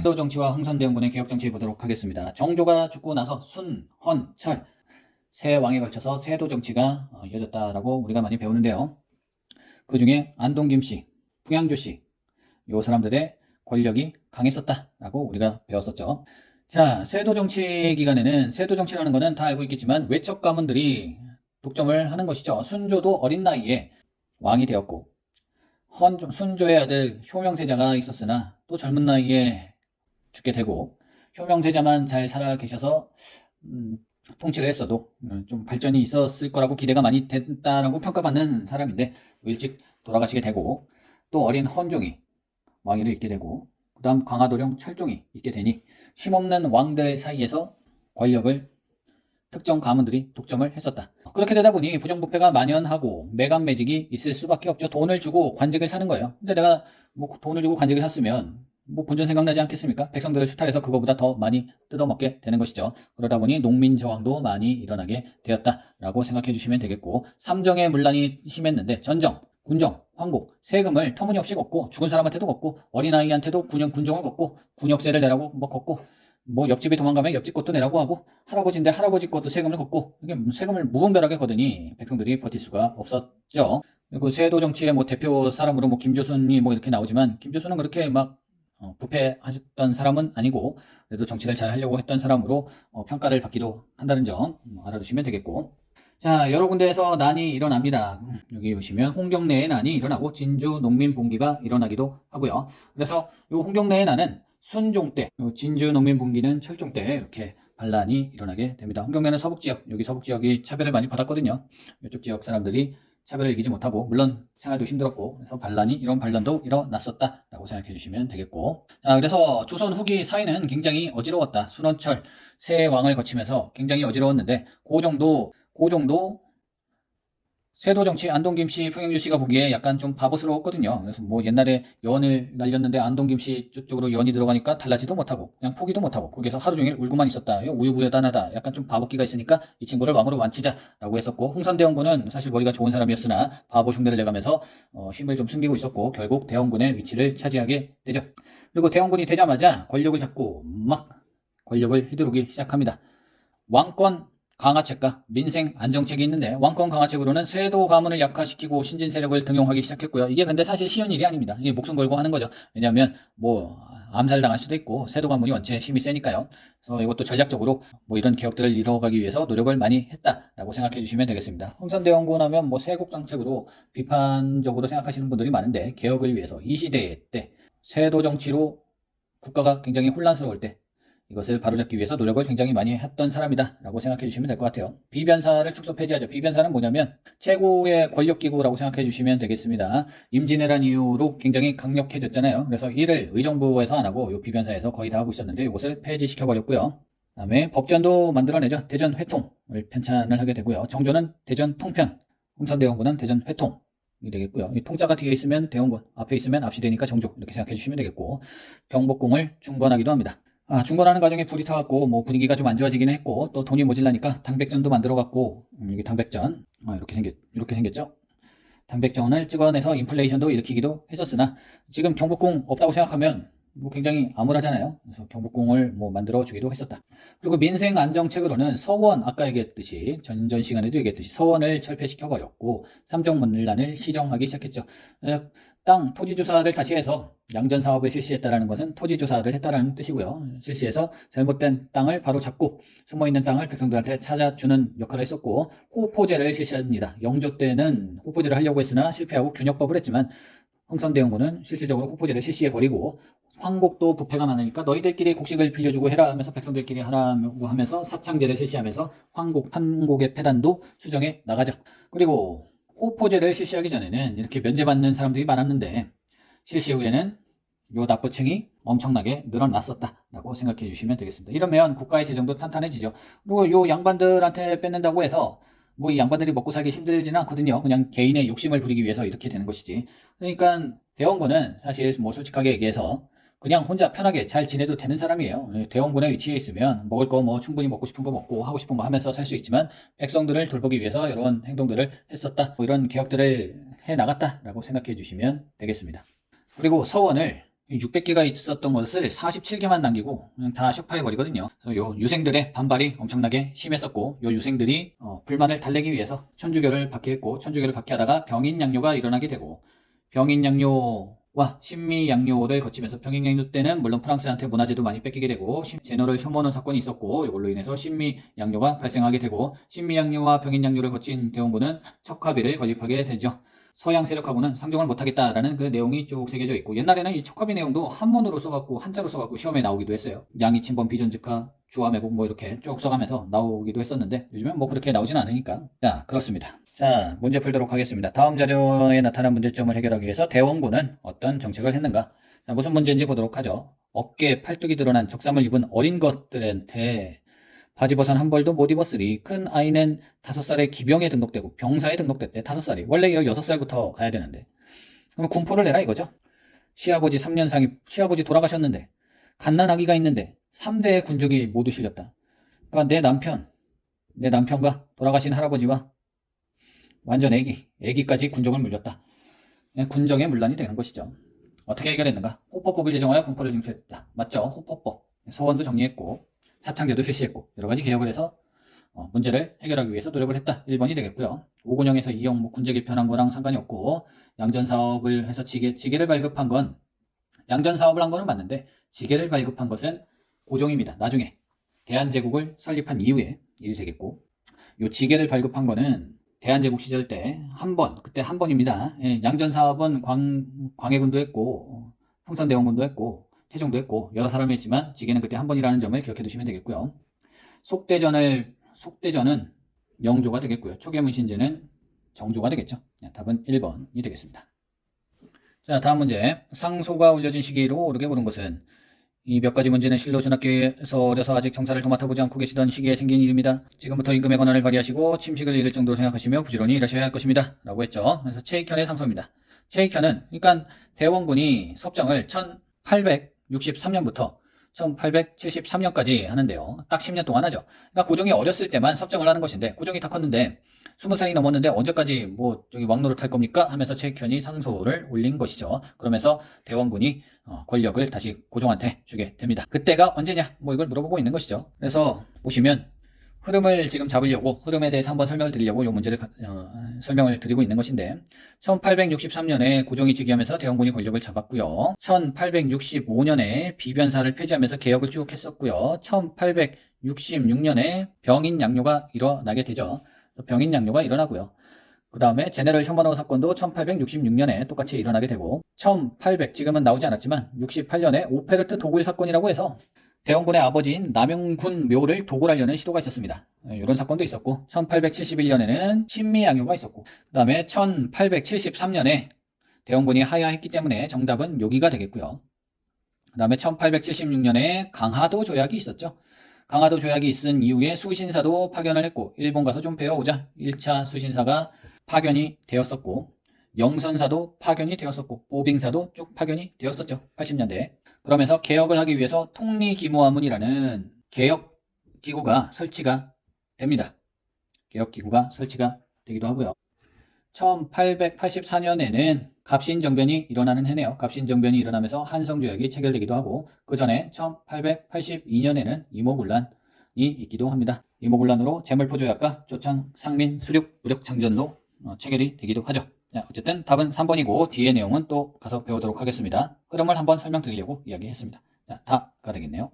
세도 정치와 흥선대원군의 개혁 정치 보도록 하겠습니다. 정조가 죽고 나서 순, 헌, 철 세 왕에 걸쳐서 세도 정치가 이어졌다라고 우리가 많이 배우는데요. 그 중에 안동 김씨, 풍양조 씨, 요 사람들의 권력이 강했었다라고 우리가 배웠었죠. 자, 세도 정치 기간에는 세도 정치라는 거는 다 알고 있겠지만 외척 가문들이 독점을 하는 것이죠. 순조도 어린 나이에 왕이 되었고 순조의 아들 효명세자가 있었으나 또 젊은 나이에 죽게 되고 효명세자만 잘 살아 계셔서 통치를 했어도 좀 발전이 있었을 거라고 기대가 많이 됐다라고 평가받는 사람인데 일찍 돌아가시게 되고 또 어린 헌종이 왕위를 잇게 되고 그 다음 강화도령 철종이 있게 되니 힘없는 왕들 사이에서 권력을 특정 가문들이 독점을 했었다. 그렇게 되다 보니 부정부패가 만연하고 매간매직이 있을 수밖에 없죠. 돈을 주고 관직을 사는 거예요. 근데 내가 뭐 돈을 주고 관직을 샀으면 뭐 본전 생각나지 않겠습니까? 백성들을 수탈해서 그거보다 더 많이 뜯어먹게 되는 것이죠. 그러다 보니 농민 저항도 많이 일어나게 되었다라고 생각해 주시면 되겠고, 삼정의 문란이 심했는데 전정, 군정, 황국, 세금을 터무니없이 걷고 죽은 사람한테도 걷고 어린아이한테도 군종을 걷고 군역세를 내라고 뭐 걷고 뭐 옆집에 도망가면 옆집 것도 내라고 하고 할아버지인데 할아버지 것도 세금을 걷고 이게 세금을 무분별하게 거두니 백성들이 버틸 수가 없었죠. 그리고 세도 정치의 뭐 대표 사람으로 뭐 김조순이 뭐 이렇게 나오지만 김조순은 그렇게 막 부패하셨던 사람은 아니고 그래도 정치를 잘 하려고 했던 사람으로 평가를 받기도 한다는 점 알아두시면 되겠고, 자, 여러 군데에서 난이 일어납니다. 여기 보시면 홍경래의 난이 일어나고 진주 농민 봉기가 일어나기도 하고요. 그래서 이 홍경래의 난은 순종 때, 진주 농민 봉기는 철종 때 이렇게 반란이 일어나게 됩니다. 홍경래는 서북지역, 여기 서북지역이 차별을 많이 받았거든요. 이쪽 지역 사람들이 차별을 이기지 못하고 물론 생활도 힘들었고 그래서 이런 반란도 일어났었다라고 생각해 주시면 되겠고, 자, 그래서 조선 후기 사회는 굉장히 어지러웠다. 순원철 세 왕을 거치면서 굉장히 어지러웠는데 그 정도 세도 정치 안동 김씨, 풍영주 씨가 보기에 약간 좀 바보스러웠거든요. 그래서 뭐 옛날에 연을 날렸는데 안동 김씨 쪽으로 연이 들어가니까 달라지도 못하고 그냥 포기도 못하고 거기서 하루 종일 울고만 있었다. 우유부여단하다. 약간 좀 바보기가 있으니까 이 친구를 왕으로 완치자라고 했었고, 흥선대원군은 사실 머리가 좋은 사람이었으나 바보 흉내를 내가면서 힘을 좀 숨기고 있었고 결국 대원군의 위치를 차지하게 되죠. 그리고 대원군이 되자마자 권력을 잡고 막 권력을 휘두르기 시작합니다. 왕권 강화책과 민생 안정책이 있는데 왕권 강화책으로는 세도 가문을 약화시키고 신진 세력을 등용하기 시작했고요. 이게 근데 사실 쉬운 일이 아닙니다. 이게 목숨 걸고 하는 거죠. 왜냐하면 뭐 암살당할 수도 있고 세도 가문이 원체 힘이 세니까요. 그래서 이것도 전략적으로 뭐 이런 개혁들을 이뤄가기 위해서 노력을 많이 했다라고 생각해 주시면 되겠습니다. 흥선대원군 하면 뭐 세국 정책으로 비판적으로 생각하시는 분들이 많은데 개혁을 위해서 이 시대 때 세도 정치로 국가가 굉장히 혼란스러울 때 이것을 바로잡기 위해서 노력을 굉장히 많이 했던 사람이다 라고 생각해 주시면 될 것 같아요. 비변사를 축소 폐지하죠. 비변사는 뭐냐면 최고의 권력기구라고 생각해 주시면 되겠습니다. 임진왜란 이후로 굉장히 강력해졌잖아요. 그래서 이를 의정부에서 안 하고 이 비변사에서 거의 다 하고 있었는데 이것을 폐지시켜 버렸고요. 그다음에 법전도 만들어내죠. 대전 회통을 편찬을 하게 되고요. 정조는 대전 통편, 흥선대원군은 대전 회통 이 되겠고요. 이 통자가 뒤에 있으면 대원군, 앞에 있으면 앞시되니까 정조 이렇게 생각해 주시면 되겠고, 경복궁을 중건하기도 합니다. 중건하는 과정에 불이 타갖고 뭐 분위기가 좀 안 좋아지긴 했고 또 돈이 모질라니까 당백전도 만들어갖고 이게 당백전 이렇게 생겼죠. 당백전을 찍어내서 인플레이션도 일으키기도 했었으나 지금 경복궁 없다고 생각하면 뭐 굉장히 암울하잖아요. 그래서 경복궁을 뭐 만들어 주기도 했었다. 그리고 민생 안정책으로는 서원, 아까 얘기했듯이 전전 시간에도 얘기했듯이 서원을 철폐시켜 버렸고 삼정문란을 시정하기 시작했죠. 땅 토지 조사를 다시 해서 양전 사업을 실시했다라는 것은 토지 조사를 했다라는 뜻이고요. 실시해서 잘못된 땅을 바로 잡고 숨어 있는 땅을 백성들한테 찾아주는 역할을 했었고, 호포제를 실시합니다. 영조 때는 호포제를 하려고 했으나 실패하고 균역법을 했지만 흥선대원군은 실질적으로 호포제를 실시해버리고 황곡도 부패가 많으니까 너희들끼리 곡식을 빌려주고 해라 하면서 백성들끼리 하라고 하면서 사창제를 실시하면서 한국의 폐단도 수정해 나가죠. 그리고 호포제를 실시하기 전에는 이렇게 면제받는 사람들이 많았는데 실시 후에는 요 납부층이 엄청나게 늘어났었다라고 생각해 주시면 되겠습니다. 이러면 국가의 재정도 탄탄해지죠. 그리고 요 양반들한테 뺏는다고 해서 뭐 이 양반들이 먹고 살기 힘들지는 않거든요. 그냥 개인의 욕심을 부리기 위해서 이렇게 되는 것이지. 그러니까 대원군은 사실 뭐 솔직하게 얘기해서 그냥 혼자 편하게 잘 지내도 되는 사람이에요. 대원군의 위치에 있으면 먹을 거 뭐 충분히 먹고 싶은 거 먹고 하고 싶은 거 하면서 살 수 있지만 백성들을 돌보기 위해서 이런 행동들을 했었다. 뭐 이런 개혁들을 해 나갔다라고 생각해 주시면 되겠습니다. 그리고 서원을 600개가 있었던 것을 47개만 남기고 그냥 다 슈파해버리거든요. 그래서 요 유생들의 반발이 엄청나게 심했었고, 요 유생들이 불만을 달래기 위해서 천주교를 받게 했고, 천주교를 받게 하다가 병인양요가 일어나게 되고, 병인양요와 신미양요를 거치면서, 병인양요 때는 물론 프랑스한테 문화재도 많이 뺏기게 되고 제너럴 쇼머논 사건이 있었고, 이걸로 인해서 신미양요가 발생하게 되고, 신미양요와 병인양요를 거친 대원군은 척화비를 건립하게 되죠. 서양 세력하고는 상종을 못하겠다라는 그 내용이 쭉 새겨져 있고, 옛날에는 이 척화비 내용도 한문으로 써갖고 한자로 써갖고 시험에 나오기도 했어요. 양이 침범 비전직화 주화매국 뭐 이렇게 쭉 써가면서 나오기도 했었는데, 요즘엔 뭐 그렇게 나오진 않으니까. 자, 그렇습니다. 자, 문제 풀도록 하겠습니다. 다음 자료에 나타난 문제점을 해결하기 위해서 대원군은 어떤 정책을 했는가? 자, 무슨 문제인지 보도록 하죠. 어깨에 팔뚝이 드러난 적삼을 입은 어린 것들한테 바지 벗은 한 벌도 못 입었으리. 큰 아이는 5살에 기병에 등록되고 병사에 등록됐대. 5살이. 원래 16살부터 가야 되는데. 그럼 군포를 내라 이거죠. 시아버지 3년상이, 시아버지 돌아가셨는데, 갓난아기가 있는데 3대의 군적이 모두 실렸다. 그러니까 내 남편과 돌아가신 할아버지와 완전 애기까지 군적을 물렸다. 군정의 문란이 되는 것이죠. 어떻게 해결했는가? 호퍼법을 제정하여 군포를 징수했다. 맞죠? 호퍼법. 서원도 정리했고 사창제도 실시했고 여러 가지 개혁을 해서 문제를 해결하기 위해서 노력을 했다. 1번이 되겠고요. 오군영에서 이영 군제 개편한 거랑 상관이 없고, 양전사업을 해서 지게를 발급한 건, 양전사업을 한 거는 맞는데 지게를 발급한 것은 고종입니다. 나중에 대한제국을 설립한 이후에 일이 되겠고, 요 지게를 발급한 거는 대한제국 시절 때 그때 한 번입니다. 예, 양전사업은 광해군도 했고 흥선대원군도 했고 태종도 했고 여러 사람이 했지만 지게는 그때 한 번이라는 점을 기억해 두시면 되겠고요. 속대전은 영조가 되겠고요. 초계문신제는 정조가 되겠죠. 답은 1번이 되겠습니다. 자, 다음 문제. 상소가 올려진 시기로 오르게 고른 것은, 이 몇 가지 문제는 실로 전학교에서 어려서 아직 정사를 더 맡아보지 않고 계시던 시기에 생긴 일입니다. 지금부터 임금의 권한을 발휘하시고 침식을 잃을 정도로 생각하시며 부지런히 일하셔야 할 것입니다. 라고 했죠. 그래서 최익현의 상소입니다. 최익현은, 그러니까 대원군이 섭정을 1863년부터 1873년까지 하는데요. 딱 10년 동안 하죠. 그러니까 고종이 어렸을 때만 섭정을 하는 것인데, 고종이 다 컸는데 20살이 넘었는데 언제까지 왕노릇 할 겁니까? 하면서 최익현이 상소를 올린 것이죠. 그러면서 대원군이 권력을 다시 고종한테 주게 됩니다. 그때가 언제냐? 이걸 물어보고 있는 것이죠. 그래서 보시면 흐름을 지금 잡으려고, 흐름에 대해서 한번 설명을 드리려고 이 문제를 설명을 드리고 있는 것인데, 1863년에 고종이 즉위하면서 대원군이 권력을 잡았고요. 1865년에 비변사를 폐지하면서 개혁을 쭉 했었고요. 1866년에 병인양요가 일어나게 되죠. 병인양요가 일어나고요. 그 다음에 제네럴 쇼머논 사건도 1866년에 똑같이 일어나게 되고, 지금은 나오지 않았지만 68년에 오페르트 도굴 사건이라고 해서 대원군의 아버지인 남영군 묘를 도굴하려는 시도가 있었습니다. 이런 사건도 있었고, 1871년에는 친미양요가 있었고, 그 다음에 1873년에 대원군이 하야했기 때문에 정답은 여기가 되겠고요. 그 다음에 1876년에 강화도 조약이 있었죠. 강화도 조약이 있은 이후에 수신사도 파견을 했고, 일본 가서 좀 배워오자 1차 수신사가 파견이 되었었고, 영선사도 파견이 되었었고, 보빙사도 쭉 파견이 되었었죠. 80년대에. 그러면서 개혁을 하기 위해서 통리기무화문이라는 개혁기구가 설치가 됩니다. 개혁기구가 설치가 되기도 하고요. 1884년에는 갑신정변이 일어나는 해네요. 갑신정변이 일어나면서 한성조약이 체결되기도 하고, 그 전에 1882년에는 이모군란이 있기도 합니다. 이모군란으로 재물포조약과 조창, 상민, 수륙, 무력창전도 체결이 되기도 하죠. 어쨌든 답은 3번이고 뒤의 내용은 또 가서 배우도록 하겠습니다. 흐름을 한번 설명드리려고 이야기했습니다. 다가 되겠네요.